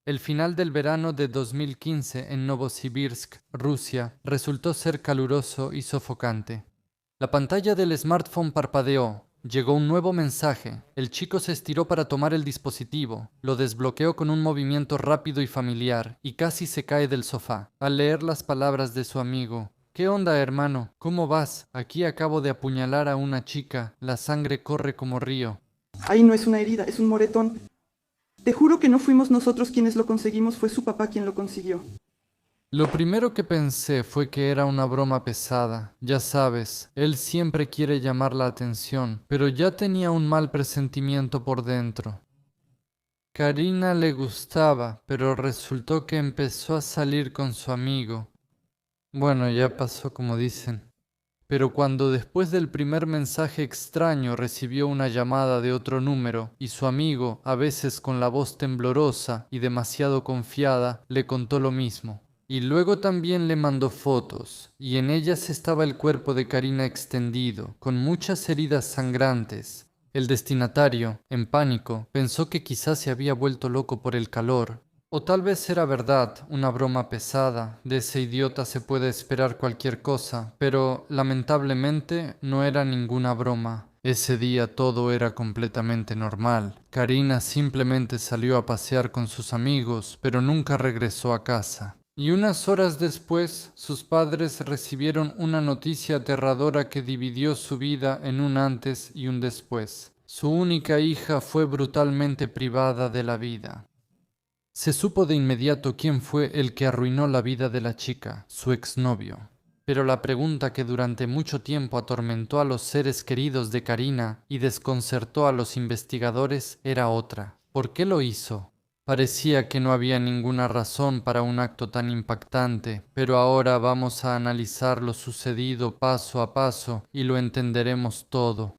El final del verano de 2015 en Novosibirsk, Rusia, resultó ser caluroso y sofocante. La pantalla del smartphone parpadeó. Llegó un nuevo mensaje. El chico se estiró para tomar el dispositivo, lo desbloqueó con un movimiento rápido y familiar, y casi se cae del sofá. Al leer las palabras de su amigo: ¿Qué onda, hermano? ¿Cómo vas? Aquí acabo de apuñalar a una chica. La sangre corre como río. Ahí no es una herida, es un moretón. Te juro que no fuimos nosotros quienes lo conseguimos, fue su papá quien lo consiguió. Lo primero que pensé fue que era una broma pesada. Ya sabes, él siempre quiere llamar la atención, pero ya tenía un mal presentimiento por dentro. Karina le gustaba, pero resultó que empezó a salir con su amigo. Bueno, ya pasó como dicen. Pero cuando después del primer mensaje extraño recibió una llamada de otro número y su amigo, a veces con la voz temblorosa y demasiado confiada, le contó lo mismo. Y luego también le mandó fotos, y en ellas estaba el cuerpo de Karina extendido, con muchas heridas sangrantes. El destinatario, en pánico, pensó que quizás se había vuelto loco por el calor. O tal vez era verdad, una broma pesada. De ese idiota se puede esperar cualquier cosa, pero lamentablemente no era ninguna broma. Ese día todo era completamente normal. Karina simplemente salió a pasear con sus amigos, pero nunca regresó a casa. Y unas horas después, sus padres recibieron una noticia aterradora que dividió su vida en un antes y un después. Su única hija fue brutalmente privada de la vida. Se supo de inmediato quién fue el que arruinó la vida de la chica, su exnovio. Pero la pregunta que durante mucho tiempo atormentó a los seres queridos de Karina y desconcertó a los investigadores era otra. ¿Por qué lo hizo? Parecía que no había ninguna razón para un acto tan impactante, pero ahora vamos a analizar lo sucedido paso a paso y lo entenderemos todo.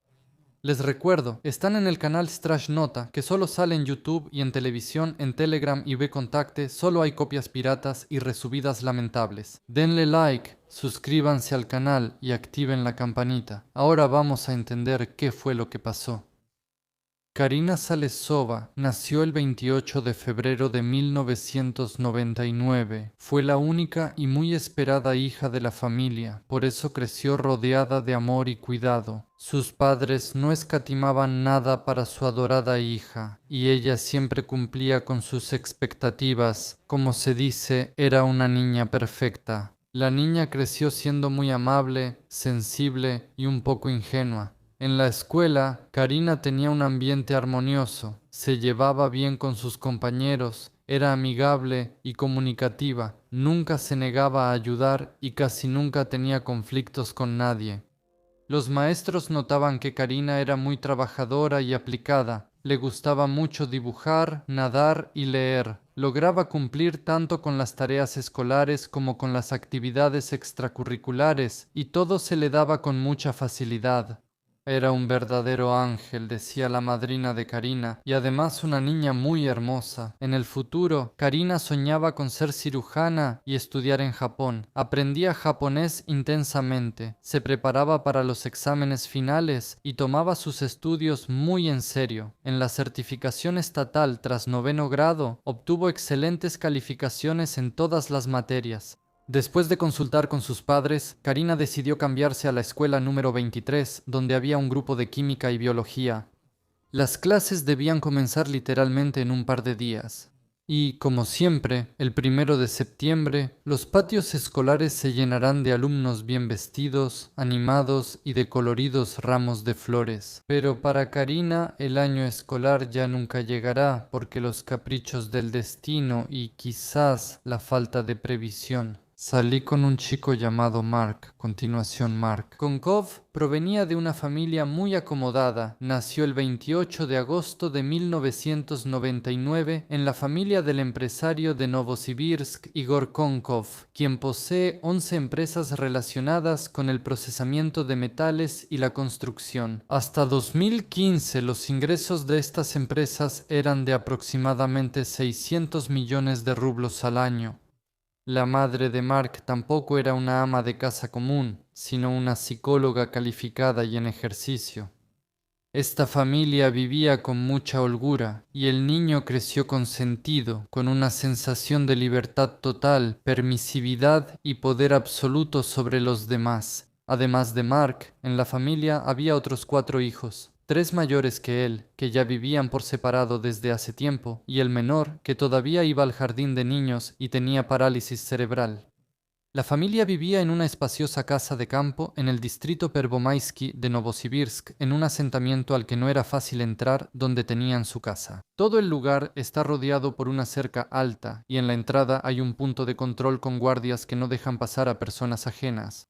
Les recuerdo, están en el canal Strash Nota, que solo sale en YouTube y en televisión, en Telegram y Vcontacte, solo hay copias piratas y resubidas lamentables. Denle like, suscríbanse al canal y activen la campanita. Ahora vamos a entender qué fue lo que pasó. Karina Salesova nació el 28 de febrero de 1999. Fue la única y muy esperada hija de la familia, por eso creció rodeada de amor y cuidado. Sus padres no escatimaban nada para su adorada hija, y ella siempre cumplía con sus expectativas. Como se dice, era una niña perfecta. La niña creció siendo muy amable, sensible y un poco ingenua. En la escuela, Karina tenía un ambiente armonioso, se llevaba bien con sus compañeros, era amigable y comunicativa, nunca se negaba a ayudar y casi nunca tenía conflictos con nadie. Los maestros notaban que Karina era muy trabajadora y aplicada, le gustaba mucho dibujar, nadar y leer. Lograba cumplir tanto con las tareas escolares como con las actividades extracurriculares, y todo se le daba con mucha facilidad. Era un verdadero ángel, decía la madrina de Karina, y además una niña muy hermosa. En el futuro, Karina soñaba con ser cirujana y estudiar en Japón. Aprendía japonés intensamente, se preparaba para los exámenes finales y tomaba sus estudios muy en serio. En la certificación estatal tras 9º grado, obtuvo excelentes calificaciones en todas las materias. Después de consultar con sus padres, Karina decidió cambiarse a la escuela número 23, donde había un grupo de química y biología. Las clases debían comenzar literalmente en un par de días. Y, como siempre, el 1 de septiembre, los patios escolares se llenarán de alumnos bien vestidos, animados y de coloridos ramos de flores. Pero para Karina el año escolar ya nunca llegará porque los caprichos del destino y quizás la falta de previsión. Salí con un chico llamado Mark, continuación Mark. Konkov provenía de una familia muy acomodada. Nació el 28 de agosto de 1999 en la familia del empresario de Novosibirsk, Igor Konkov, quien posee 11 empresas relacionadas con el procesamiento de metales y la construcción. Hasta 2015 los ingresos de estas empresas eran de aproximadamente 600 millones de rublos al año. La madre de Mark tampoco era una ama de casa común, sino una psicóloga calificada y en ejercicio. Esta familia vivía con mucha holgura y el niño creció consentido, con una sensación de libertad total, permisividad y poder absoluto sobre los demás. Además de Mark, en la familia había otros 4 hijos. 3 mayores que él, que ya vivían por separado desde hace tiempo, y el menor, que todavía iba al jardín de niños y tenía parálisis cerebral. La familia vivía en una espaciosa casa de campo en el distrito Pervomaisky de Novosibirsk, en un asentamiento al que no era fácil entrar, donde tenían su casa. Todo el lugar está rodeado por una cerca alta, y en la entrada hay un punto de control con guardias que no dejan pasar a personas ajenas.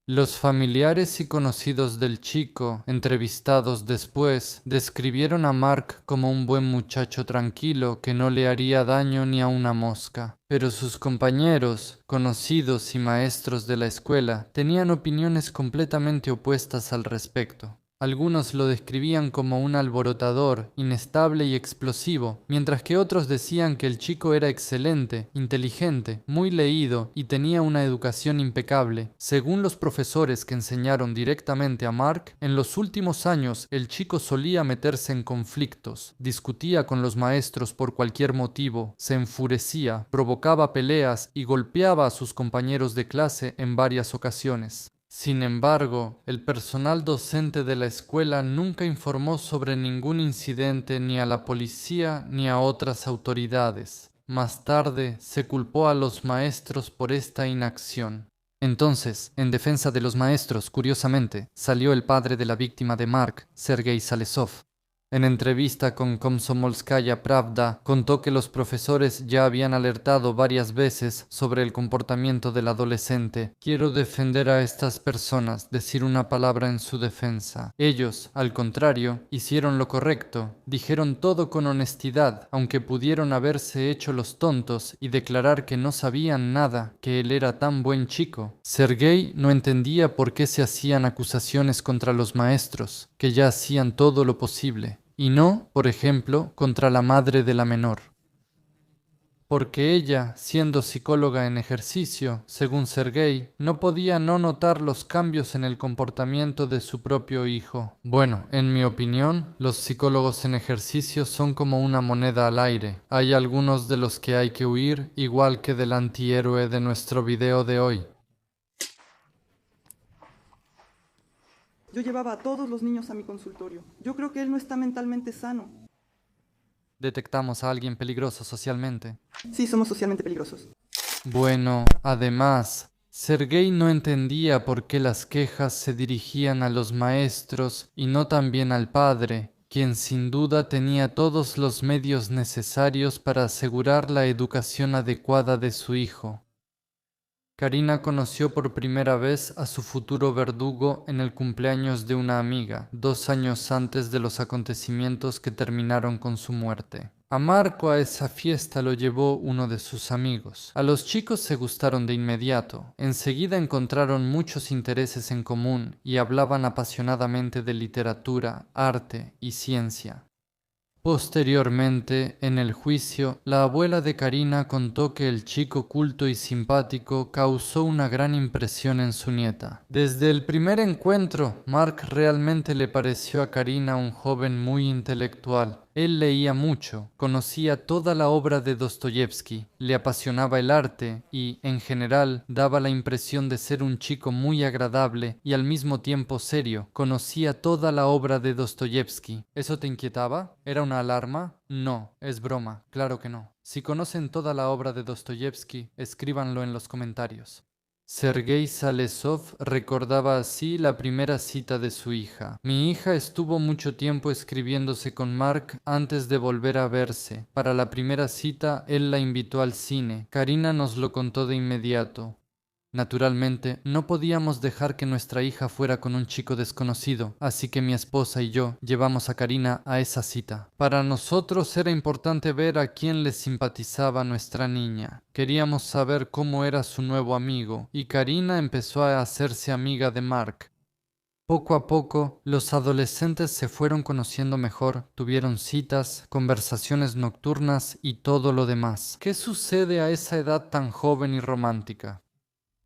Los familiares y conocidos del chico, entrevistados después, describieron a Mark como un buen muchacho tranquilo que no le haría daño ni a una mosca. Pero sus compañeros, conocidos y maestros de la escuela tenían opiniones completamente opuestas al respecto. Algunos lo describían como un alborotador, inestable y explosivo, mientras que otros decían que el chico era excelente, inteligente, muy leído y tenía una educación impecable. Según los profesores que enseñaron directamente a Mark, en los últimos años el chico solía meterse en conflictos, discutía con los maestros por cualquier motivo, se enfurecía, provocaba peleas y golpeaba a sus compañeros de clase en varias ocasiones. Sin embargo, el personal docente de la escuela nunca informó sobre ningún incidente ni a la policía ni a otras autoridades. Más tarde, se culpó a los maestros por esta inacción. Entonces, en defensa de los maestros, curiosamente, salió el padre de la víctima de Mark, Sergei Salesov. En entrevista con Komsomolskaya Pravda, contó que los profesores ya habían alertado varias veces sobre el comportamiento del adolescente. Quiero defender a estas personas, decir una palabra en su defensa. Ellos, al contrario, hicieron lo correcto, dijeron todo con honestidad, aunque pudieron haberse hecho los tontos y declarar que no sabían nada, que él era tan buen chico. Sergei no entendía por qué se hacían acusaciones contra los maestros, que ya hacían todo lo posible. Y no, por ejemplo, contra la madre de la menor. Porque ella, siendo psicóloga en ejercicio, según Sergei, no podía no notar los cambios en el comportamiento de su propio hijo. Bueno, en mi opinión, los psicólogos en ejercicio son como una moneda al aire. Hay algunos de los que hay que huir, igual que del antihéroe de nuestro video de hoy. Yo llevaba a todos los niños a mi consultorio. Yo creo que él no está mentalmente sano. Detectamos a alguien peligroso socialmente. Sí, somos socialmente peligrosos. Bueno, además, Sergei no entendía por qué las quejas se dirigían a los maestros y no también al padre, quien sin duda tenía todos los medios necesarios para asegurar la educación adecuada de su hijo. Karina conoció por primera vez a su futuro verdugo en el cumpleaños de una amiga, 2 años antes de los acontecimientos que terminaron con su muerte. A Marco a esa fiesta lo llevó uno de sus amigos. A los chicos se gustaron de inmediato. Enseguida encontraron muchos intereses en común y hablaban apasionadamente de literatura, arte y ciencia. Posteriormente, en el juicio, la abuela de Karina contó que el chico culto y simpático causó una gran impresión en su nieta. Desde el primer encuentro, Mark realmente le pareció a Karina un joven muy intelectual. Él leía mucho, conocía toda la obra de Dostoyevsky, le apasionaba el arte y, en general, daba la impresión de ser un chico muy agradable y al mismo tiempo serio. Conocía toda la obra de Dostoyevsky. ¿Eso te inquietaba? ¿Era una alarma? No, es broma, claro que no. Si conocen toda la obra de Dostoyevsky, escríbanlo en los comentarios. Sergei Salesov recordaba así la primera cita de su hija. Mi hija estuvo mucho tiempo escribiéndose con Mark antes de volver a verse. Para la primera cita, él la invitó al cine. Karina nos lo contó de inmediato. Naturalmente, no podíamos dejar que nuestra hija fuera con un chico desconocido, así que mi esposa y yo llevamos a Karina a esa cita. Para nosotros era importante ver a quién le simpatizaba nuestra niña. Queríamos saber cómo era su nuevo amigo, y Karina empezó a hacerse amiga de Mark. Poco a poco, los adolescentes se fueron conociendo mejor, tuvieron citas, conversaciones nocturnas y todo lo demás. ¿Qué sucede a esa edad tan joven y romántica?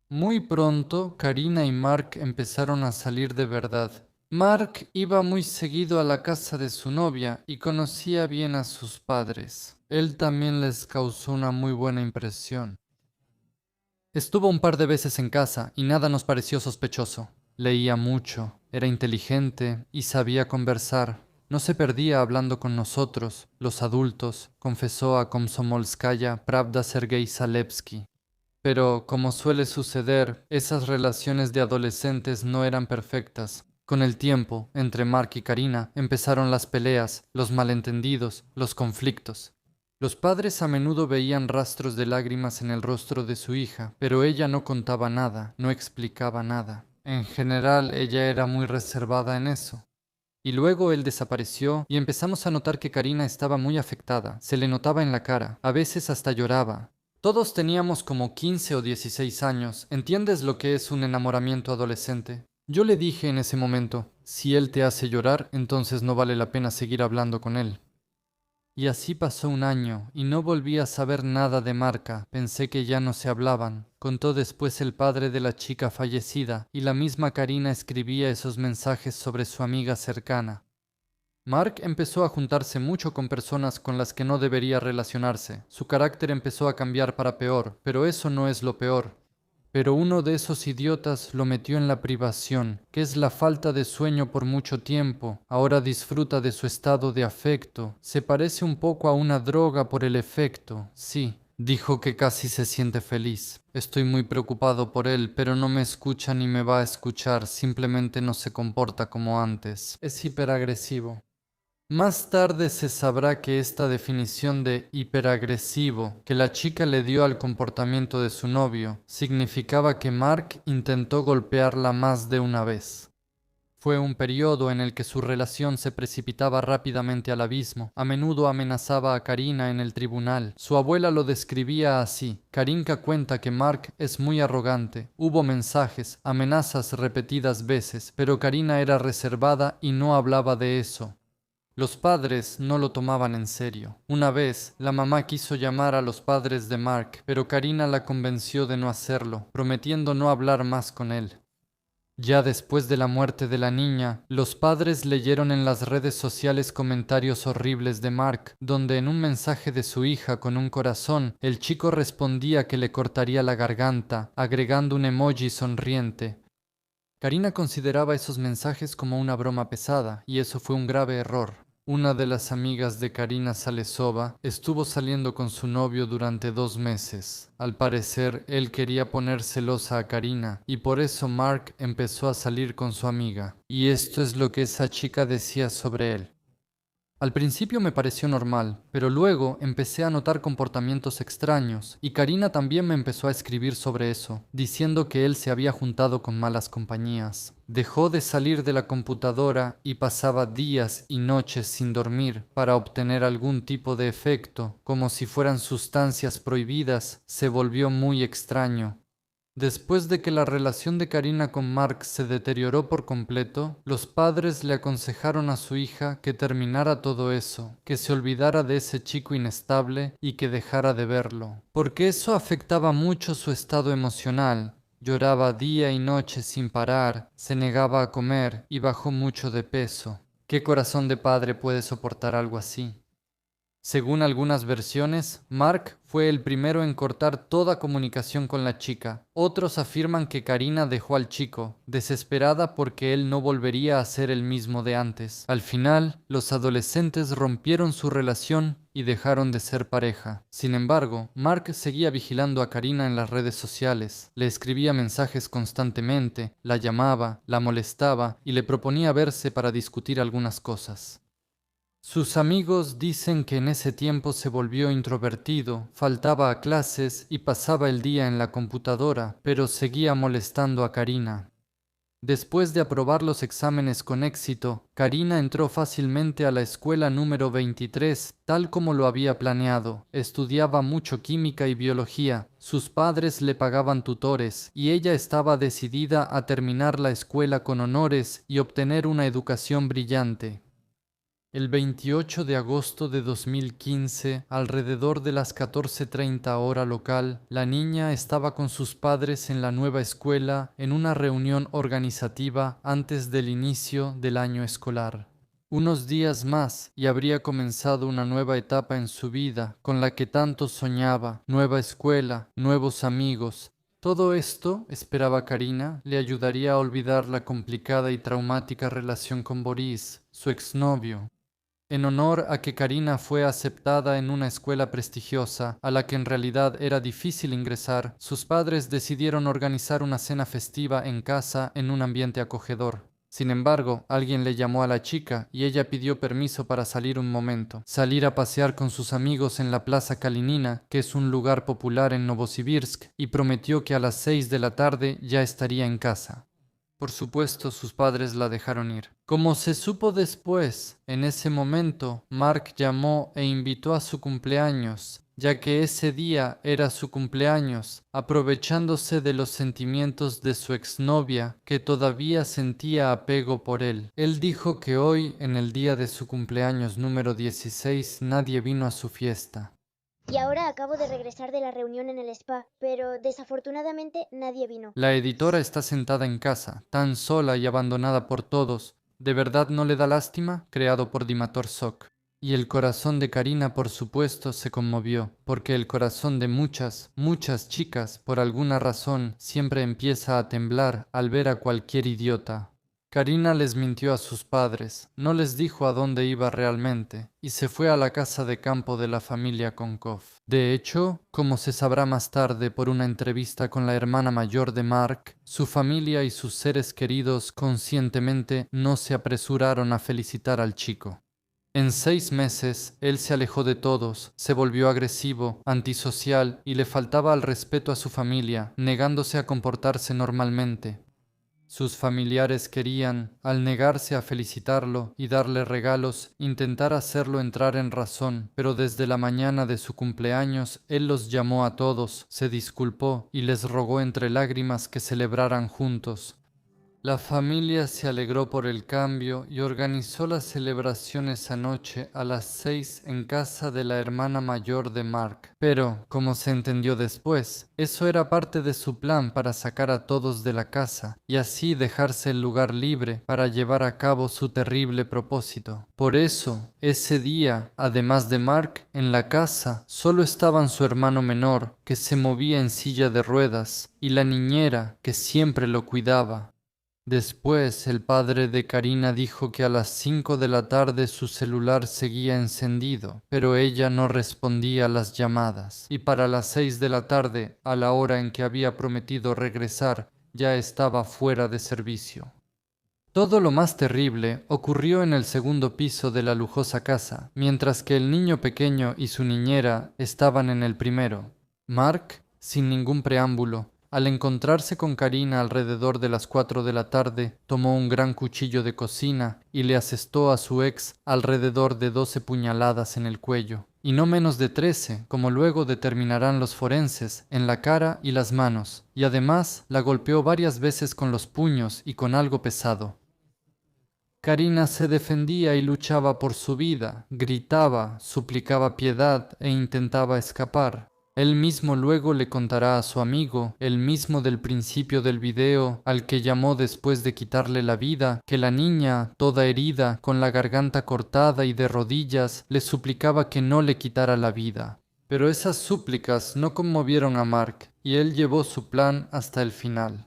Muy pronto, Karina y Mark empezaron a salir de verdad. Mark iba muy seguido a la casa de su novia y conocía bien a sus padres. Él también les causó una muy buena impresión. Estuvo un par de veces en casa y nada nos pareció sospechoso. Leía mucho, era inteligente y sabía conversar. No se perdía hablando con nosotros, los adultos, confesó a Komsomolskaya Pravda Sergei Zalewski. Pero, como suele suceder, esas relaciones de adolescentes no eran perfectas. Con el tiempo, entre Mark y Karina, empezaron las peleas, los malentendidos, los conflictos. Los padres a menudo veían rastros de lágrimas en el rostro de su hija, pero ella no contaba nada, no explicaba nada. En general, ella era muy reservada en eso. Y luego él desapareció y empezamos a notar que Karina estaba muy afectada. Se le notaba en la cara, a veces hasta lloraba. Todos teníamos como 15 o 16 años. ¿Entiendes lo que es un enamoramiento adolescente? Yo le dije en ese momento, si él te hace llorar, entonces no vale la pena seguir hablando con él. Y así pasó un año, y no volví a saber nada de Marca. Pensé que ya no se hablaban. Contó después el padre de la chica fallecida, y la misma Karina escribía esos mensajes sobre su amiga cercana. Mark empezó a juntarse mucho con personas con las que no debería relacionarse. Su carácter empezó a cambiar para peor, pero eso no es lo peor. Pero uno de esos idiotas lo metió en la privación, que es la falta de sueño por mucho tiempo. Ahora disfruta de su estado de afecto. Se parece un poco a una droga por el efecto. Sí, dijo que casi se siente feliz. Estoy muy preocupado por él, pero no me escucha ni me va a escuchar. Simplemente no se comporta como antes. Es hiperagresivo. Más tarde se sabrá que esta definición de hiperagresivo que la chica le dio al comportamiento de su novio significaba que Mark intentó golpearla más de una vez. Fue un periodo en el que su relación se precipitaba rápidamente al abismo. A menudo amenazaba a Karina en el tribunal. Su abuela lo describía así. Karinka cuenta que Mark es muy arrogante. Hubo mensajes, amenazas repetidas veces, pero Karina era reservada y no hablaba de eso. Los padres no lo tomaban en serio. Una vez, la mamá quiso llamar a los padres de Mark, pero Karina la convenció de no hacerlo, prometiendo no hablar más con él. Ya después de la muerte de la niña, los padres leyeron en las redes sociales comentarios horribles de Mark, donde en un mensaje de su hija con un corazón, el chico respondía que le cortaría la garganta, agregando un emoji sonriente. Karina consideraba esos mensajes como una broma pesada, y eso fue un grave error. Una de las amigas de Karina Salesova estuvo saliendo con su novio durante 2 meses. Al parecer, él quería poner celosa a Karina, y por eso Mark empezó a salir con su amiga. Y esto es lo que esa chica decía sobre él. Al principio me pareció normal, pero luego empecé a notar comportamientos extraños, y Karina también me empezó a escribir sobre eso, diciendo que él se había juntado con malas compañías. Dejó de salir de la computadora y pasaba días y noches sin dormir para obtener algún tipo de efecto, como si fueran sustancias prohibidas. Se volvió muy extraño. Después de que la relación de Karina con Mark se deterioró por completo, los padres le aconsejaron a su hija que terminara todo eso, que se olvidara de ese chico inestable y que dejara de verlo, porque eso afectaba mucho su estado emocional. Lloraba día y noche sin parar, se negaba a comer y bajó mucho de peso. ¿Qué corazón de padre puede soportar algo así? Según algunas versiones, Mark fue el primero en cortar toda comunicación con la chica. Otros afirman que Karina dejó al chico, desesperada porque él no volvería a ser el mismo de antes. Al final, los adolescentes rompieron su relación y dejaron de ser pareja. Sin embargo, Mark seguía vigilando a Karina en las redes sociales. Le escribía mensajes constantemente, la llamaba, la molestaba y le proponía verse para discutir algunas cosas. Sus amigos dicen que en ese tiempo se volvió introvertido, faltaba a clases y pasaba el día en la computadora, pero seguía molestando a Karina. Después de aprobar los exámenes con éxito, Karina entró fácilmente a la escuela número 23, tal como lo había planeado. Estudiaba mucho química y biología, sus padres le pagaban tutores y ella estaba decidida a terminar la escuela con honores y obtener una educación brillante. El 28 de agosto de 2015, alrededor de las 14:30 hora local, la niña estaba con sus padres en la nueva escuela en una reunión organizativa antes del inicio del año escolar. Unos días más y habría comenzado una nueva etapa en su vida con la que tanto soñaba, nueva escuela, nuevos amigos. Todo esto, esperaba Karina, le ayudaría a olvidar la complicada y traumática relación con Boris, su exnovio. En honor a que Karina fue aceptada en una escuela prestigiosa, a la que en realidad era difícil ingresar, sus padres decidieron organizar una cena festiva en casa en un ambiente acogedor. Sin embargo, alguien le llamó a la chica y ella pidió permiso para salir un momento, salir a pasear con sus amigos en la Plaza Kalinina, que es un lugar popular en Novosibirsk, y prometió que a las 6 de la tarde ya estaría en casa. Por supuesto, sus padres la dejaron ir. Como se supo después, en ese momento, Mark llamó e invitó a su cumpleaños, ya que ese día era su cumpleaños, aprovechándose de los sentimientos de su exnovia, que todavía sentía apego por él. Él dijo que hoy, en el día de su cumpleaños número 16, nadie vino a su fiesta. Y ahora acabo de regresar de la reunión en el spa, pero desafortunadamente nadie vino. La editora está sentada en casa, tan sola y abandonada por todos. ¿De verdad no le da lástima? Creado por Dimator Sok. Y el corazón de Karina, por supuesto, se conmovió, porque el corazón de muchas, muchas chicas, por alguna razón, siempre empieza a temblar al ver a cualquier idiota. Karina les mintió a sus padres, no les dijo a dónde iba realmente, y se fue a la casa de campo de la familia Konkov. De hecho, como se sabrá más tarde por una entrevista con la hermana mayor de Mark, su familia y sus seres queridos conscientemente no se apresuraron a felicitar al chico. En 6 meses, él se alejó de todos, se volvió agresivo, antisocial y le faltaba al respeto a su familia, negándose a comportarse normalmente. Sus familiares querían, al negarse a felicitarlo y darle regalos, intentar hacerlo entrar en razón, pero desde la mañana de su cumpleaños él los llamó a todos, se disculpó y les rogó entre lágrimas que celebraran juntos. La familia se alegró por el cambio y organizó la celebración esa noche a las 6 en casa de la hermana mayor de Mark. Pero, como se entendió después, eso era parte de su plan para sacar a todos de la casa y así dejarse el lugar libre para llevar a cabo su terrible propósito. Por eso, ese día, además de Mark, en la casa solo estaban su hermano menor, que se movía en silla de ruedas, y la niñera, que siempre lo cuidaba. Después, el padre de Karina dijo que a las 5 de la tarde su celular seguía encendido, pero ella no respondía a las llamadas, y para las 6 de la tarde, a la hora en que había prometido regresar, ya estaba fuera de servicio. Todo lo más terrible ocurrió en el segundo piso de la lujosa casa, mientras que el niño pequeño y su niñera estaban en el primero. Mark, sin ningún preámbulo, al encontrarse con Karina alrededor de las 4 de la tarde, tomó un gran cuchillo de cocina y le asestó a su ex alrededor de 12 puñaladas en el cuello, y no menos de 13, como luego determinarán los forenses, en la cara y las manos, y además la golpeó varias veces con los puños y con algo pesado. Karina se defendía y luchaba por su vida, gritaba, suplicaba piedad e intentaba escapar. Él mismo luego le contará a su amigo, el mismo del principio del video, al que llamó después de quitarle la vida, que la niña, toda herida, con la garganta cortada y de rodillas, le suplicaba que no le quitara la vida. Pero esas súplicas no conmovieron a Mark, y él llevó su plan hasta el final.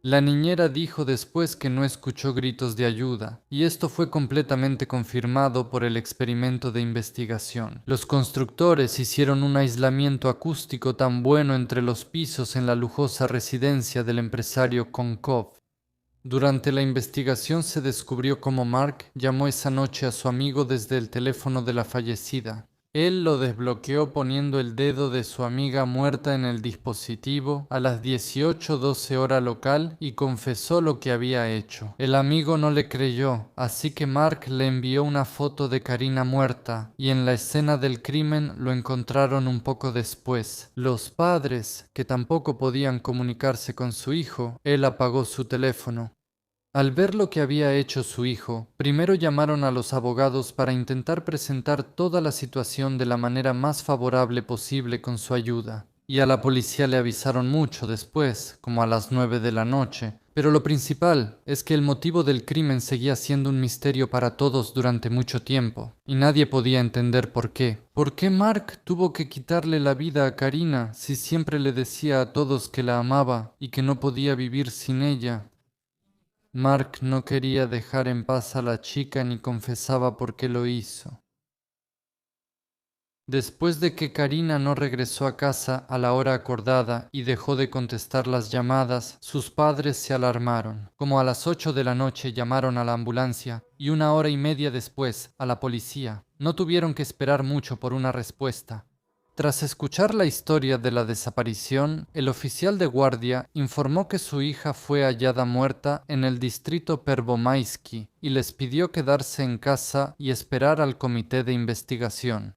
La niñera dijo después que no escuchó gritos de ayuda, y esto fue completamente confirmado por el experimento de investigación. Los constructores hicieron un aislamiento acústico tan bueno entre los pisos en la lujosa residencia del empresario Konkov. Durante la investigación se descubrió cómo Mark llamó esa noche a su amigo desde el teléfono de la fallecida. Él lo desbloqueó poniendo el dedo de su amiga muerta en el dispositivo a las 18:12 hora local y confesó lo que había hecho. El amigo no le creyó, así que Mark le envió una foto de Karina muerta y en la escena del crimen lo encontraron un poco después. Los padres, que tampoco podían comunicarse con su hijo, él apagó su teléfono. Al ver lo que había hecho su hijo, primero llamaron a los abogados para intentar presentar toda la situación de la manera más favorable posible con su ayuda. Y a la policía le avisaron mucho después, como a las 9 de la noche. Pero lo principal es que el motivo del crimen seguía siendo un misterio para todos durante mucho tiempo, y nadie podía entender por qué. ¿Por qué Mark tuvo que quitarle la vida a Karina si siempre le decía a todos que la amaba y que no podía vivir sin ella? Mark no quería dejar en paz a la chica ni confesaba por qué lo hizo. Después de que Karina no regresó a casa a la hora acordada y dejó de contestar las llamadas, sus padres se alarmaron. Como a las 8 de la noche llamaron a la ambulancia y 1 hora y media después a la policía. No tuvieron que esperar mucho por una respuesta. Tras escuchar la historia de la desaparición, el oficial de guardia informó que su hija fue hallada muerta en el distrito Pervomaisky y les pidió quedarse en casa y esperar al comité de investigación.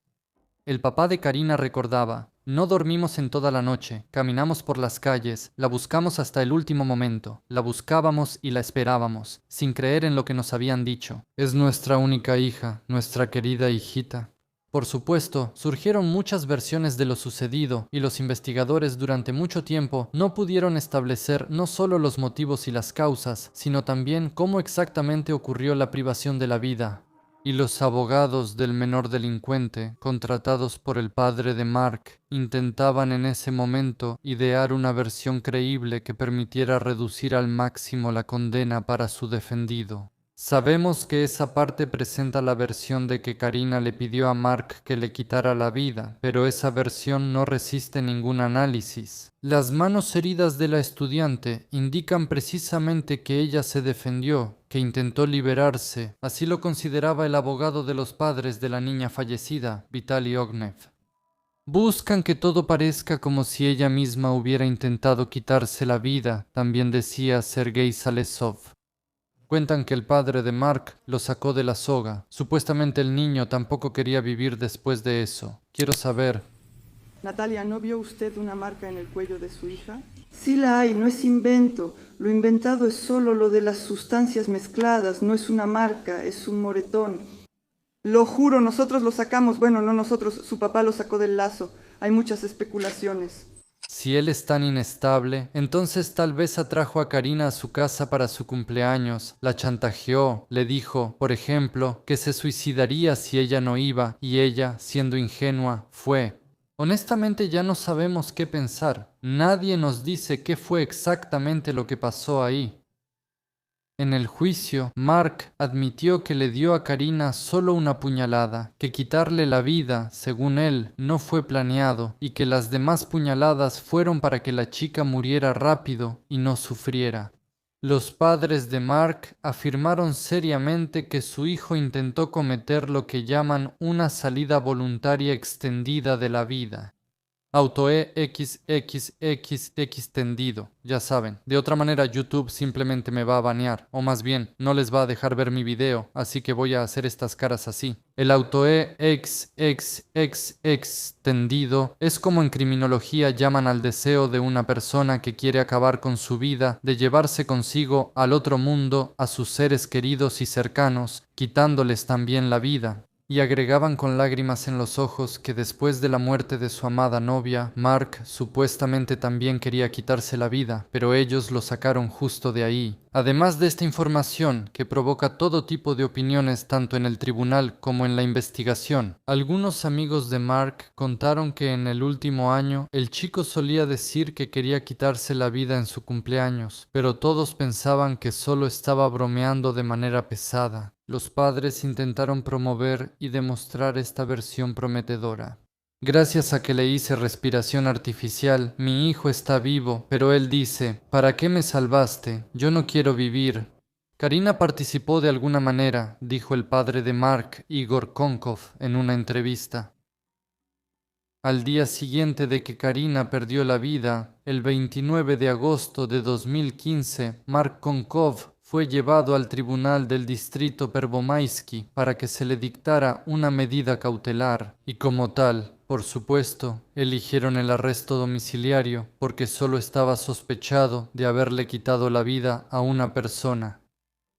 El papá de Karina recordaba: no dormimos en toda la noche, caminamos por las calles, la buscamos hasta el último momento, la buscábamos y la esperábamos, sin creer en lo que nos habían dicho. Es nuestra única hija, nuestra querida hijita. Por supuesto, surgieron muchas versiones de lo sucedido y los investigadores durante mucho tiempo no pudieron establecer no solo los motivos y las causas, sino también cómo exactamente ocurrió la privación de la vida. Y los abogados del menor delincuente, contratados por el padre de Mark, intentaban en ese momento idear una versión creíble que permitiera reducir al máximo la condena para su defendido. Sabemos que esa parte presenta la versión de que Karina le pidió a Mark que le quitara la vida, pero esa versión no resiste ningún análisis. Las manos heridas de la estudiante indican precisamente que ella se defendió, que intentó liberarse. Así lo consideraba el abogado de los padres de la niña fallecida, Vitaly Ognev. Buscan que todo parezca como si ella misma hubiera intentado quitarse la vida, también decía Sergei Salesov. Cuentan que el padre de Mark lo sacó de la soga. Supuestamente el niño tampoco quería vivir después de eso. Quiero saber. Natalia, ¿no vio usted una marca en el cuello de su hija? Sí la hay, no es invento. Lo inventado es solo lo de las sustancias mezcladas, no es una marca, es un moretón. Lo juro, nosotros lo sacamos, bueno, no nosotros, su papá lo sacó del lazo. Hay muchas especulaciones. Si él es tan inestable, entonces tal vez atrajo a Karina a su casa para su cumpleaños, la chantajeó, le dijo, por ejemplo, que se suicidaría si ella no iba, y ella, siendo ingenua, fue. Honestamente ya no sabemos qué pensar. Nadie nos dice qué fue exactamente lo que pasó ahí. En el juicio, Mark admitió que le dio a Karina solo una puñalada, que quitarle la vida, según él, no fue planeado y que las demás puñaladas fueron para que la chica muriera rápido y no sufriera. Los padres de Mark afirmaron seriamente que su hijo intentó cometer lo que llaman una salida voluntaria extendida de la vida. XXX extendido, ya saben. De otra manera YouTube simplemente me va a banear, o más bien, no les va a dejar ver mi video, así que voy a hacer estas caras así. El XXX extendido es como en criminología llaman al deseo de una persona que quiere acabar con su vida, de llevarse consigo al otro mundo a sus seres queridos y cercanos, quitándoles también la vida. Y agregaban con lágrimas en los ojos que después de la muerte de su amada novia, Mark supuestamente también quería quitarse la vida, pero ellos lo sacaron justo de ahí. Además de esta información, que provoca todo tipo de opiniones tanto en el tribunal como en la investigación, algunos amigos de Mark contaron que en el último año el chico solía decir que quería quitarse la vida en su cumpleaños, pero todos pensaban que solo estaba bromeando de manera pesada. Los padres intentaron promover y demostrar esta versión prometedora. Gracias a que le hice respiración artificial, mi hijo está vivo, pero él dice, ¿para qué me salvaste? Yo no quiero vivir. Karina participó de alguna manera, dijo el padre de Mark, Igor Konkov, en una entrevista. Al día siguiente de que Karina perdió la vida, el 29 de agosto de 2015, Mark Konkov fue llevado al tribunal del distrito Pervomaisky para que se le dictara una medida cautelar y como tal, por supuesto, eligieron el arresto domiciliario porque solo estaba sospechado de haberle quitado la vida a una persona.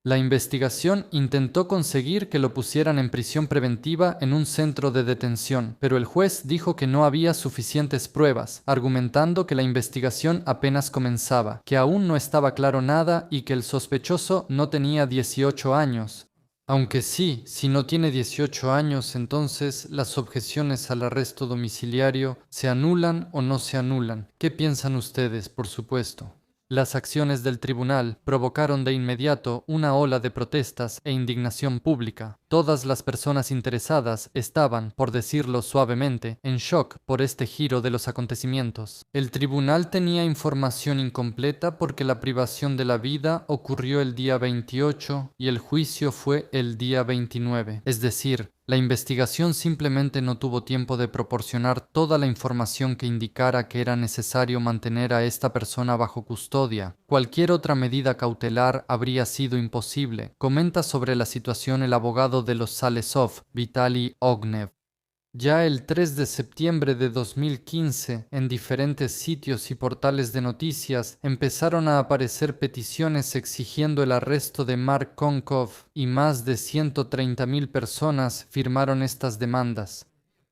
La investigación intentó conseguir que lo pusieran en prisión preventiva en un centro de detención, pero el juez dijo que no había suficientes pruebas, argumentando que la investigación apenas comenzaba, que aún no estaba claro nada y que el sospechoso no tenía 18 años. Aunque sí, si no tiene 18 años, entonces las objeciones al arresto domiciliario se anulan o no se anulan. ¿Qué piensan ustedes, por supuesto? Las acciones del tribunal provocaron de inmediato una ola de protestas e indignación pública. Todas las personas interesadas estaban, por decirlo suavemente, en shock por este giro de los acontecimientos. El tribunal tenía información incompleta porque la privación de la vida ocurrió el día 28 y el juicio fue el día 29, es decir, la investigación simplemente no tuvo tiempo de proporcionar toda la información que indicara que era necesario mantener a esta persona bajo custodia. Cualquier otra medida cautelar habría sido imposible, comenta sobre la situación el abogado de los Salesov, Vitaly Ognev. Ya el 3 de septiembre de 2015, en diferentes sitios y portales de noticias, empezaron a aparecer peticiones exigiendo el arresto de Mark Konkov y más de 130.000 personas firmaron estas demandas.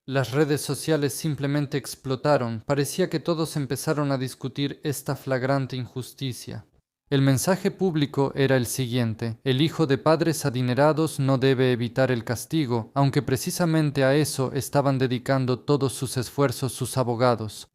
Las redes sociales simplemente explotaron, parecía que todos empezaron a discutir esta flagrante injusticia. El mensaje público era el siguiente: el hijo de padres adinerados no debe evitar el castigo, aunque precisamente a eso estaban dedicando todos sus esfuerzos sus abogados.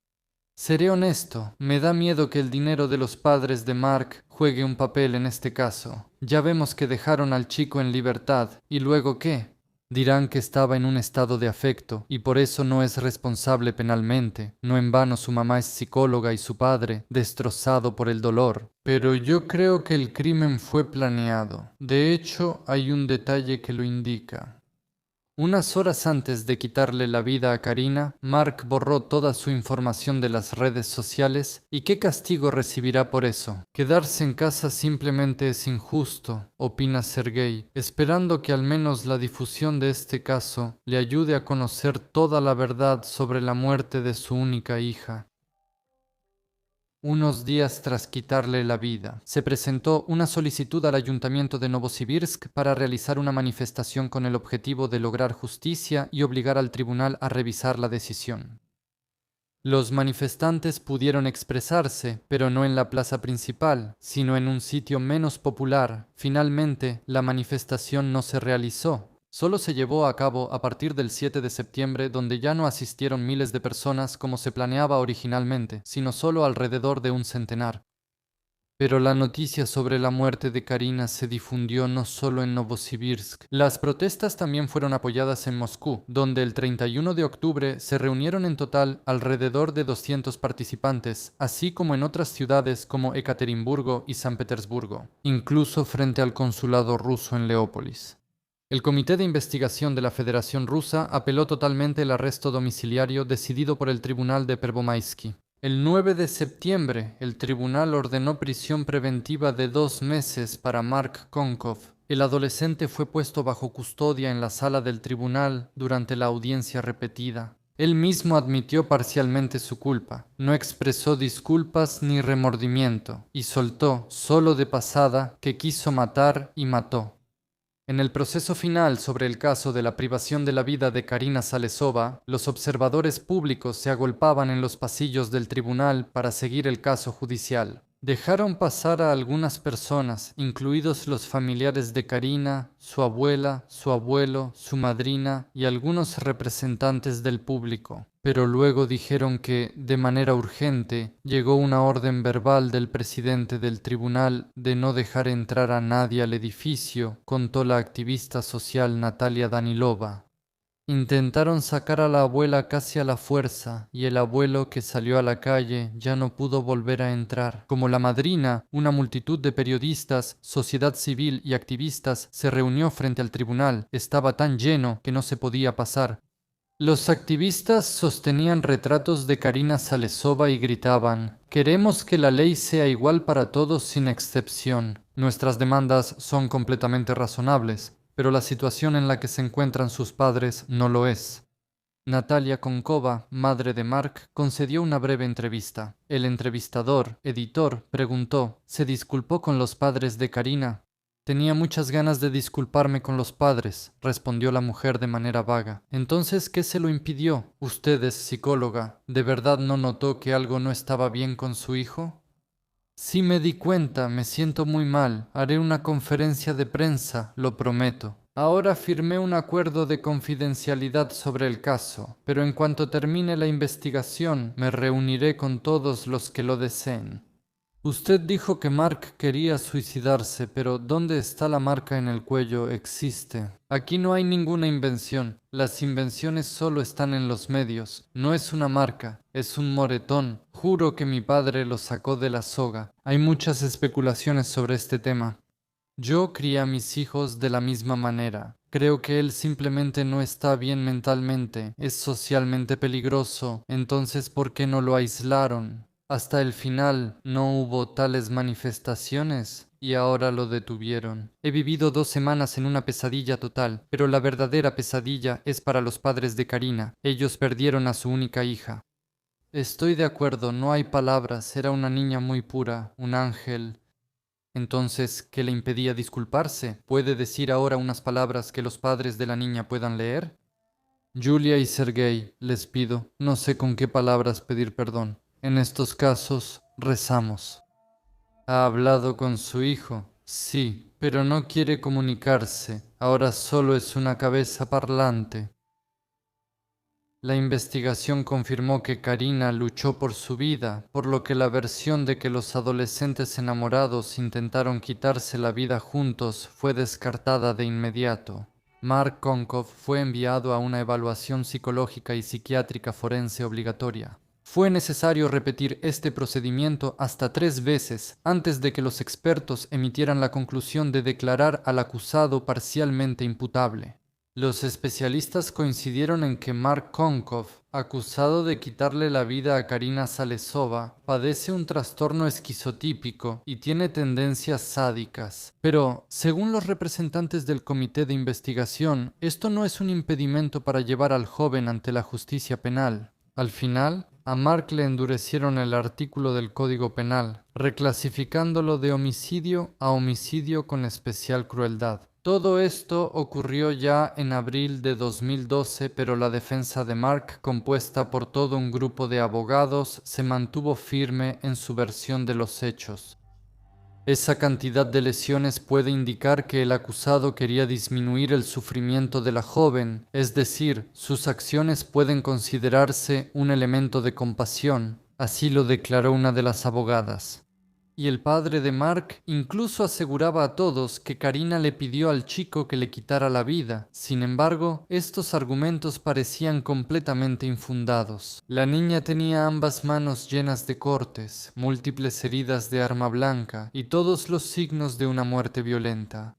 Seré honesto, me da miedo que el dinero de los padres de Mark juegue un papel en este caso. Ya vemos que dejaron al chico en libertad, ¿y luego qué? Dirán que estaba en un estado de afecto y por eso no es responsable penalmente. No en vano su mamá es psicóloga y su padre, destrozado por el dolor. Pero yo creo que el crimen fue planeado. De hecho, hay un detalle que lo indica. Unas horas antes de quitarle la vida a Karina, Mark borró toda su información de las redes sociales. ¿Y qué castigo recibirá por eso? Quedarse en casa simplemente es injusto, opina Sergei, esperando que al menos la difusión de este caso le ayude a conocer toda la verdad sobre la muerte de su única hija. Unos días tras quitarle la vida, se presentó una solicitud al Ayuntamiento de Novosibirsk para realizar una manifestación con el objetivo de lograr justicia y obligar al tribunal a revisar la decisión. Los manifestantes pudieron expresarse, pero no en la plaza principal, sino en un sitio menos popular. Finalmente, la manifestación no se realizó. Solo se llevó a cabo a partir del 7 de septiembre, donde ya no asistieron miles de personas como se planeaba originalmente, sino solo alrededor de un centenar. Pero la noticia sobre la muerte de Karina se difundió no solo en Novosibirsk. Las protestas también fueron apoyadas en Moscú, donde el 31 de octubre se reunieron en total alrededor de 200 participantes, así como en otras ciudades como Ekaterimburgo y San Petersburgo, incluso frente al consulado ruso en Leópolis. El Comité de Investigación de la Federación Rusa apeló totalmente el arresto domiciliario decidido por el Tribunal de Pervomaisky. El 9 de septiembre, el tribunal ordenó prisión preventiva de 2 meses para Mark Konkov. El adolescente fue puesto bajo custodia en la sala del tribunal durante la audiencia repetida. Él mismo admitió parcialmente su culpa, no expresó disculpas ni remordimiento, y soltó, solo de pasada, que quiso matar y mató. En el proceso final sobre el caso de la privación de la vida de Karina Salesova, los observadores públicos se agolpaban en los pasillos del tribunal para seguir el caso judicial. Dejaron pasar a algunas personas, incluidos los familiares de Karina, su abuela, su abuelo, su madrina y algunos representantes del público. Pero luego dijeron que, de manera urgente, llegó una orden verbal del presidente del tribunal de no dejar entrar a nadie al edificio, contó la activista social Natalia Danilova. Intentaron sacar a la abuela casi a la fuerza, y el abuelo, que salió a la calle, ya no pudo volver a entrar. Como la madrina, una multitud de periodistas, sociedad civil y activistas se reunió frente al tribunal. Estaba tan lleno que no se podía pasar. Los activistas sostenían retratos de Karina Salesova y gritaban: «Queremos que la ley sea igual para todos sin excepción. Nuestras demandas son completamente razonables, pero la situación en la que se encuentran sus padres no lo es». Natalia Konkova, madre de Mark, concedió una breve entrevista. El entrevistador, editor, preguntó: «¿Se disculpó con los padres de Karina?». Tenía muchas ganas de disculparme con los padres, respondió la mujer de manera vaga. Entonces, ¿qué se lo impidió? Usted es psicóloga. ¿De verdad no notó que algo no estaba bien con su hijo? Sí me di cuenta, me siento muy mal. Haré una conferencia de prensa, lo prometo. Ahora firmé un acuerdo de confidencialidad sobre el caso, pero en cuanto termine la investigación, me reuniré con todos los que lo deseen. Usted dijo que Mark quería suicidarse, pero ¿dónde está la marca en el cuello? Existe. Aquí no hay ninguna invención. Las invenciones solo están en los medios. No es una marca, es un moretón. Juro que mi padre lo sacó de la soga. Hay muchas especulaciones sobre este tema. Yo crié a mis hijos de la misma manera. Creo que él simplemente no está bien mentalmente, es socialmente peligroso. Entonces, ¿por qué no lo aislaron? Hasta el final no hubo tales manifestaciones y ahora lo detuvieron. He vivido 2 semanas en una pesadilla total, pero la verdadera pesadilla es para los padres de Karina. Ellos perdieron a su única hija. Estoy de acuerdo, no hay palabras, era una niña muy pura, un ángel. Entonces, ¿qué le impedía disculparse? ¿Puede decir ahora unas palabras que los padres de la niña puedan leer? Julia y Sergei, les pido, no sé con qué palabras pedir perdón. En estos casos, rezamos. ¿Ha hablado con su hijo? Sí, pero no quiere comunicarse. Ahora solo es una cabeza parlante. La investigación confirmó que Karina luchó por su vida, por lo que la versión de que los adolescentes enamorados intentaron quitarse la vida juntos fue descartada de inmediato. Mark Konkov fue enviado a una evaluación psicológica y psiquiátrica forense obligatoria. Fue necesario repetir este procedimiento hasta 3 veces antes de que los expertos emitieran la conclusión de declarar al acusado parcialmente imputable. Los especialistas coincidieron en que Mark Konkov, acusado de quitarle la vida a Karina Salesova, padece un trastorno esquizotípico y tiene tendencias sádicas. Pero, según los representantes del comité de investigación, esto no es un impedimento para llevar al joven ante la justicia penal. Al final, a Mark le endurecieron el artículo del Código Penal, reclasificándolo de homicidio a homicidio con especial crueldad. Todo esto ocurrió ya en abril de 2012, pero la defensa de Mark, compuesta por todo un grupo de abogados, se mantuvo firme en su versión de los hechos. Esa cantidad de lesiones puede indicar que el acusado quería disminuir el sufrimiento de la joven, es decir, sus acciones pueden considerarse un elemento de compasión, así lo declaró una de las abogadas. Y el padre de Mark incluso aseguraba a todos que Karina le pidió al chico que le quitara la vida. Sin embargo, estos argumentos parecían completamente infundados. La niña tenía ambas manos llenas de cortes, múltiples heridas de arma blanca y todos los signos de una muerte violenta.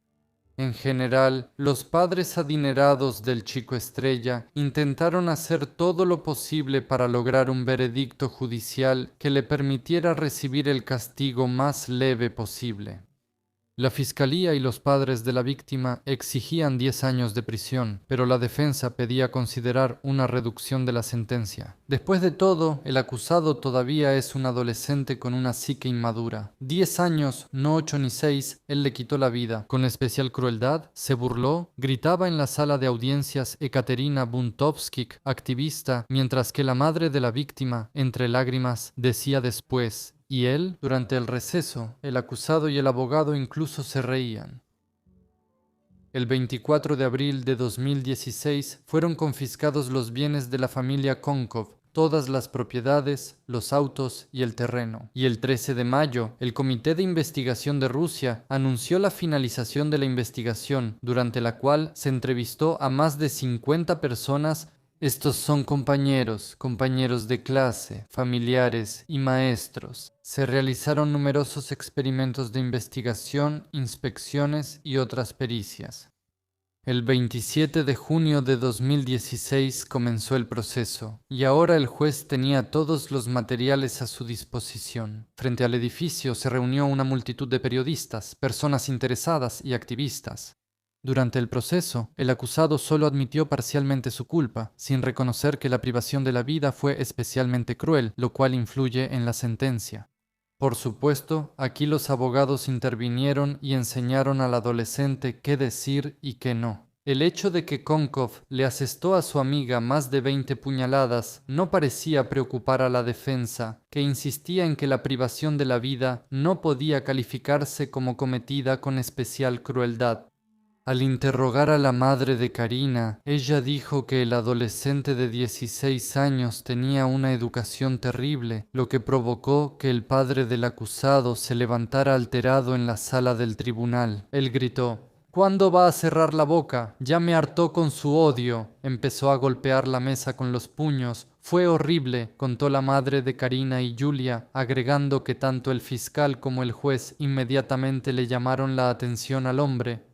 En general, los padres adinerados del chico estrella intentaron hacer todo lo posible para lograr un veredicto judicial que le permitiera recibir el castigo más leve posible. La fiscalía y los padres de la víctima exigían 10 años de prisión, pero la defensa pedía considerar una reducción de la sentencia. Después de todo, el acusado todavía es un adolescente con una psique inmadura. 10 años, no 8 ni 6, él le quitó la vida. Con especial crueldad, se burló, gritaba en la sala de audiencias Ekaterina Buntovskik, activista, mientras que la madre de la víctima, entre lágrimas, decía después: y él, durante el receso, el acusado y el abogado incluso se reían. El 24 de abril de 2016 fueron confiscados los bienes de la familia Konkov, todas las propiedades, los autos y el terreno. Y el 13 de mayo, el Comité de Investigación de Rusia anunció la finalización de la investigación, durante la cual se entrevistó a más de 50 personas. Estos son compañeros de clase, familiares y maestros. Se realizaron numerosos experimentos de investigación, inspecciones y otras pericias. El 27 de junio de 2016 comenzó el proceso, y ahora el juez tenía todos los materiales a su disposición. Frente al edificio se reunió una multitud de periodistas, personas interesadas y activistas. Durante el proceso, el acusado solo admitió parcialmente su culpa, sin reconocer que la privación de la vida fue especialmente cruel, lo cual influye en la sentencia. Por supuesto, aquí los abogados intervinieron y enseñaron al adolescente qué decir y qué no. El hecho de que Konkov le asestó a su amiga más de 20 puñaladas no parecía preocupar a la defensa, que insistía en que la privación de la vida no podía calificarse como cometida con especial crueldad. Al interrogar a la madre de Karina, ella dijo que el adolescente de 16 años tenía una educación terrible, lo que provocó que el padre del acusado se levantara alterado en la sala del tribunal. Él gritó: «¿Cuándo va a cerrar la boca? Ya me hartó con su odio». Empezó a golpear la mesa con los puños. «Fue horrible», contó la madre de Karina y Julia, agregando que tanto el fiscal como el juez inmediatamente le llamaron la atención al hombre.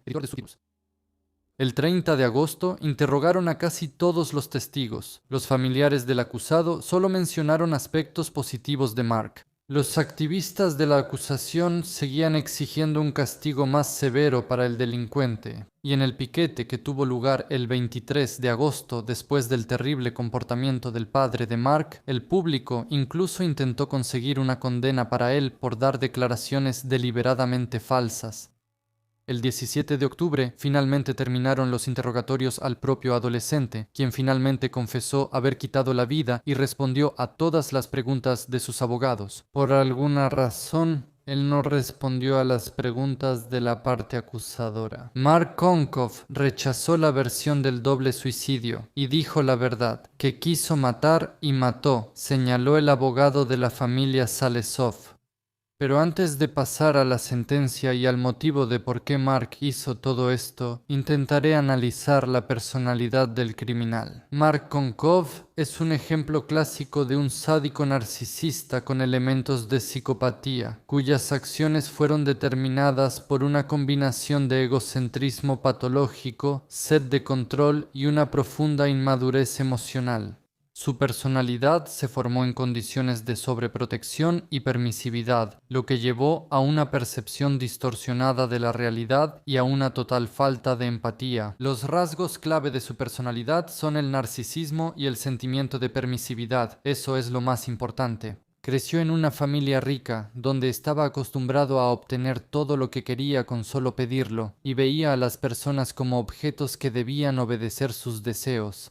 El 30 de agosto interrogaron a casi todos los testigos. Los familiares del acusado solo mencionaron aspectos positivos de Mark. Los activistas de la acusación seguían exigiendo un castigo más severo para el delincuente, y en el piquete que tuvo lugar el 23 de agosto después del terrible comportamiento del padre de Mark, el público incluso intentó conseguir una condena para él por dar declaraciones deliberadamente falsas. El 17 de octubre finalmente terminaron los interrogatorios al propio adolescente, quien finalmente confesó haber quitado la vida y respondió a todas las preguntas de sus abogados. Por alguna razón, él no respondió a las preguntas de la parte acusadora. Mark Konkov rechazó la versión del doble suicidio y dijo la verdad, que quiso matar y mató, señaló el abogado de la familia Salesov. Pero antes de pasar a la sentencia y al motivo de por qué Mark hizo todo esto, intentaré analizar la personalidad del criminal. Mark Konkov es un ejemplo clásico de un sádico narcisista con elementos de psicopatía, cuyas acciones fueron determinadas por una combinación de egocentrismo patológico, sed de control y una profunda inmadurez emocional. Su personalidad se formó en condiciones de sobreprotección y permisividad, lo que llevó a una percepción distorsionada de la realidad y a una total falta de empatía. Los rasgos clave de su personalidad son el narcisismo y el sentimiento de permisividad. Eso es lo más importante. Creció en una familia rica, donde estaba acostumbrado a obtener todo lo que quería con solo pedirlo, y veía a las personas como objetos que debían obedecer sus deseos.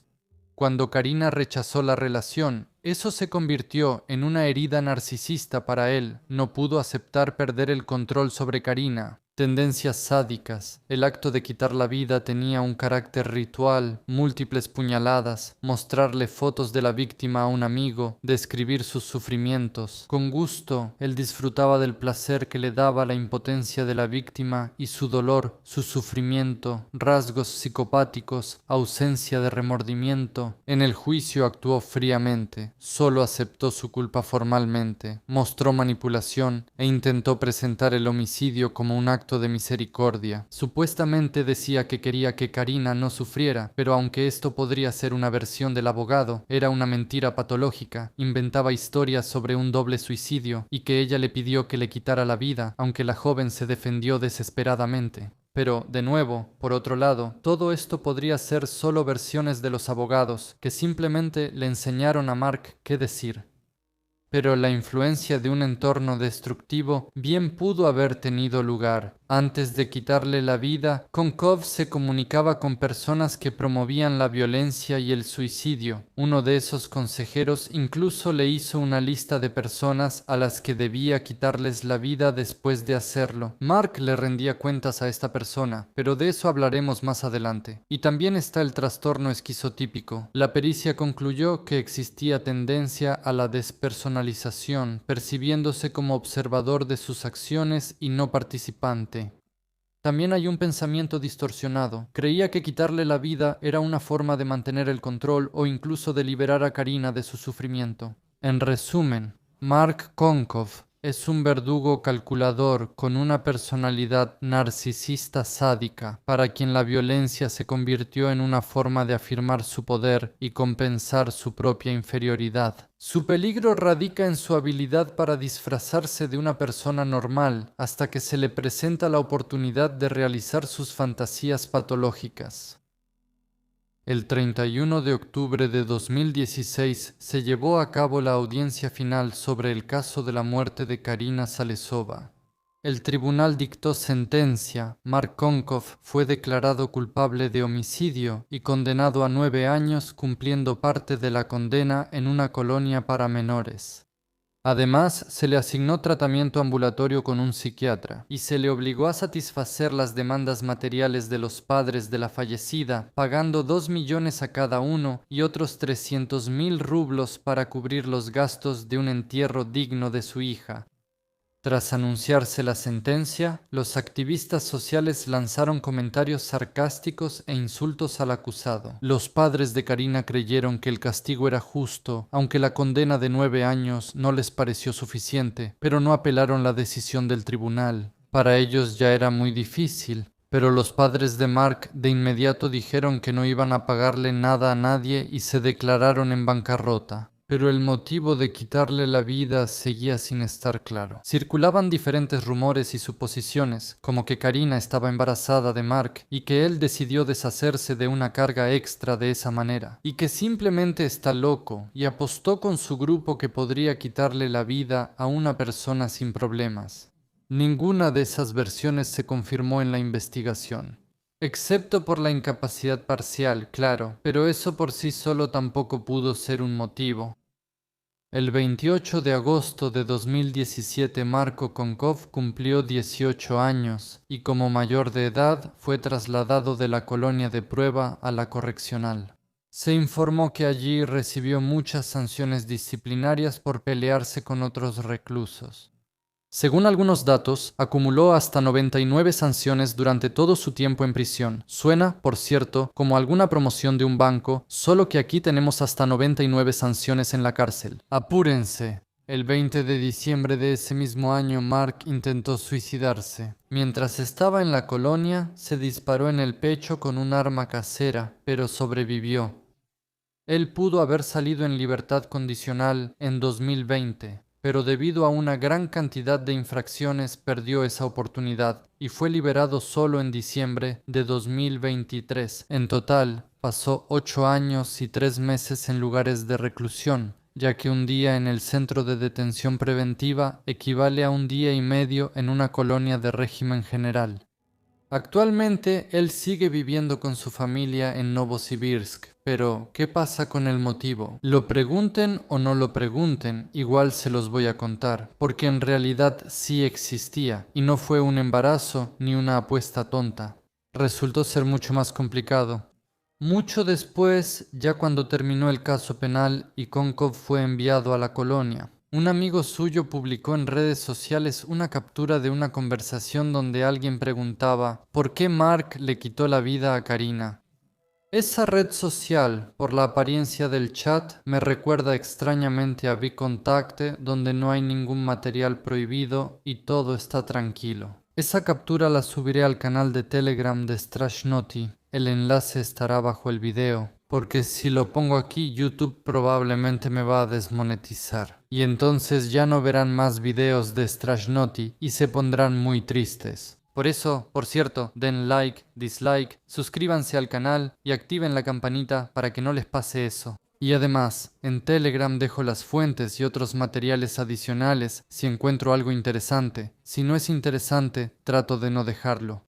Cuando Karina rechazó la relación, eso se convirtió en una herida narcisista para él. No pudo aceptar perder el control sobre Karina. Tendencias sádicas. El acto de quitar la vida tenía un carácter ritual, múltiples puñaladas, mostrarle fotos de la víctima a un amigo, describir sus sufrimientos. Con gusto, él disfrutaba del placer que le daba la impotencia de la víctima y su dolor, su sufrimiento, rasgos psicopáticos, ausencia de remordimiento. En el juicio actuó fríamente, solo aceptó su culpa formalmente, mostró manipulación e intentó presentar el homicidio como un acto de misericordia. Supuestamente decía que quería que Karina no sufriera, pero aunque esto podría ser una versión del abogado, era una mentira patológica. Inventaba historias sobre un doble suicidio y que ella le pidió que le quitara la vida, aunque la joven se defendió desesperadamente. Pero, de nuevo, por otro lado, todo esto podría ser solo versiones de los abogados, que simplemente le enseñaron a Mark qué decir. Pero la influencia de un entorno destructivo bien pudo haber tenido lugar. Antes de quitarle la vida, Konkov se comunicaba con personas que promovían la violencia y el suicidio. Uno de esos consejeros incluso le hizo una lista de personas a las que debía quitarles la vida después de hacerlo. Mark le rendía cuentas a esta persona, pero de eso hablaremos más adelante. Y también está el trastorno esquizotípico. La pericia concluyó que existía tendencia a la despersonalización, percibiéndose como observador de sus acciones y no participante. También hay un pensamiento distorsionado. Creía que quitarle la vida era una forma de mantener el control o incluso de liberar a Karina de su sufrimiento. En resumen, Mark Konkov es un verdugo calculador con una personalidad narcisista sádica, para quien la violencia se convirtió en una forma de afirmar su poder y compensar su propia inferioridad. Su peligro radica en su habilidad para disfrazarse de una persona normal hasta que se le presenta la oportunidad de realizar sus fantasías patológicas. El 31 de octubre de 2016 se llevó a cabo la audiencia final sobre el caso de la muerte de Karina Salesova. El tribunal dictó sentencia. Mark Konkov fue declarado culpable de homicidio y condenado a 9 años, cumpliendo parte de la condena en una colonia para menores. Además, se le asignó tratamiento ambulatorio con un psiquiatra y se le obligó a satisfacer las demandas materiales de los padres de la fallecida, pagando 2 millones a cada uno y otros 300.000 rublos para cubrir los gastos de un entierro digno de su hija. Tras anunciarse la sentencia, los activistas sociales lanzaron comentarios sarcásticos e insultos al acusado. Los padres de Karina creyeron que el castigo era justo, aunque la condena de 9 años no les pareció suficiente, pero no apelaron la decisión del tribunal. Para ellos ya era muy difícil, pero los padres de Mark de inmediato dijeron que no iban a pagarle nada a nadie y se declararon en bancarrota. Pero el motivo de quitarle la vida seguía sin estar claro. Circulaban diferentes rumores y suposiciones, como que Karina estaba embarazada de Mark y que él decidió deshacerse de una carga extra de esa manera, y que simplemente está loco y apostó con su grupo que podría quitarle la vida a una persona sin problemas. Ninguna de esas versiones se confirmó en la investigación. Excepto por la incapacidad parcial, claro, pero eso por sí solo tampoco pudo ser un motivo. El 28 de agosto de 2017 Marko Konkov cumplió 18 años y como mayor de edad fue trasladado de la colonia de prueba a la correccional. Se informó que allí recibió muchas sanciones disciplinarias por pelearse con otros reclusos. Según algunos datos, acumuló hasta 99 sanciones durante todo su tiempo en prisión. Suena, por cierto, como alguna promoción de un banco, solo que aquí tenemos hasta 99 sanciones en la cárcel. ¡Apúrense! El 20 de diciembre de ese mismo año, Mark intentó suicidarse. Mientras estaba en la colonia, se disparó en el pecho con un arma casera, pero sobrevivió. Él pudo haber salido en libertad condicional en 2020. Pero debido a una gran cantidad de infracciones perdió esa oportunidad y fue liberado solo en diciembre de 2023. En total, pasó 8 años y 3 meses en lugares de reclusión, ya que un día en el centro de detención preventiva equivale a un día y medio en una colonia de régimen general. Actualmente, él sigue viviendo con su familia en Novosibirsk, pero ¿qué pasa con el motivo? Lo pregunten o no lo pregunten, igual se los voy a contar, porque en realidad sí existía, y no fue un embarazo ni una apuesta tonta. Resultó ser mucho más complicado. Mucho después, ya cuando terminó el caso penal y Konkov fue enviado a la colonia, un amigo suyo publicó en redes sociales una captura de una conversación donde alguien preguntaba ¿por qué Mark le quitó la vida a Karina? Esa red social, por la apariencia del chat, me recuerda extrañamente a VKontakte, donde no hay ningún material prohibido y todo está tranquilo. Esa captura la subiré al canal de Telegram de Strashnoti. El enlace estará bajo el video, porque si lo pongo aquí, YouTube probablemente me va a desmonetizar. Y entonces ya no verán más videos de Strashnoti y se pondrán muy tristes. Por eso, por cierto, den like, dislike, suscríbanse al canal y activen la campanita para que no les pase eso. Y además, en Telegram dejo las fuentes y otros materiales adicionales si encuentro algo interesante. Si no es interesante, trato de no dejarlo.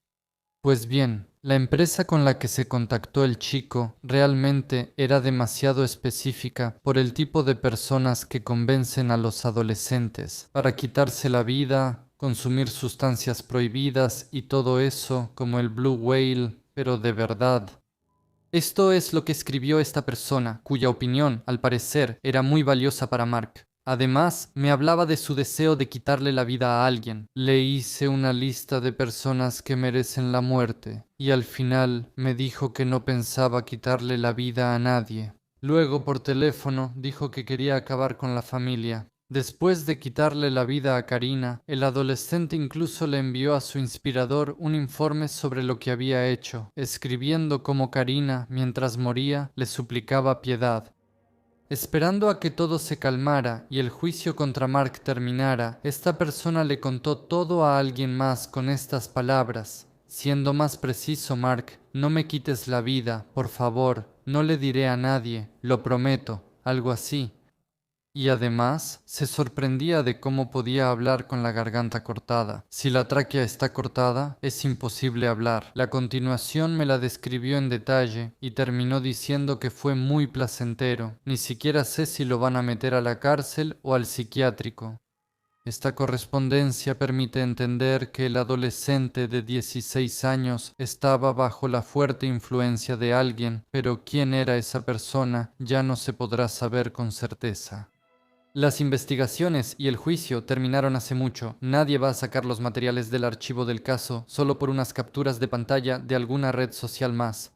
Pues bien, la empresa con la que se contactó el chico realmente era demasiado específica por el tipo de personas que convencen a los adolescentes para quitarse la vida, consumir sustancias prohibidas y todo eso como el Blue Whale, pero de verdad. Esto es lo que escribió esta persona, cuya opinión, al parecer, era muy valiosa para Mark. Además, me hablaba de su deseo de quitarle la vida a alguien. Le hice una lista de personas que merecen la muerte, y al final me dijo que no pensaba quitarle la vida a nadie. Luego, por teléfono, dijo que quería acabar con la familia. Después de quitarle la vida a Karina, el adolescente incluso le envió a su inspirador un informe sobre lo que había hecho, escribiendo cómo Karina, mientras moría, le suplicaba piedad. Esperando a que todo se calmara y el juicio contra Mark terminara, esta persona le contó todo a alguien más con estas palabras. Siendo más preciso, Mark, no me quites la vida, por favor, no le diré a nadie, lo prometo, algo así. Y además se sorprendía de cómo podía hablar con la garganta cortada. Si la tráquea está cortada, es imposible hablar. La continuación me la describió en detalle y terminó diciendo que fue muy placentero. Ni siquiera sé si lo van a meter a la cárcel o al psiquiátrico. Esta correspondencia permite entender que el adolescente de 16 años estaba bajo la fuerte influencia de alguien, pero quién era esa persona ya no se podrá saber con certeza. Las investigaciones y el juicio terminaron hace mucho. Nadie va a sacar los materiales del archivo del caso solo por unas capturas de pantalla de alguna red social más.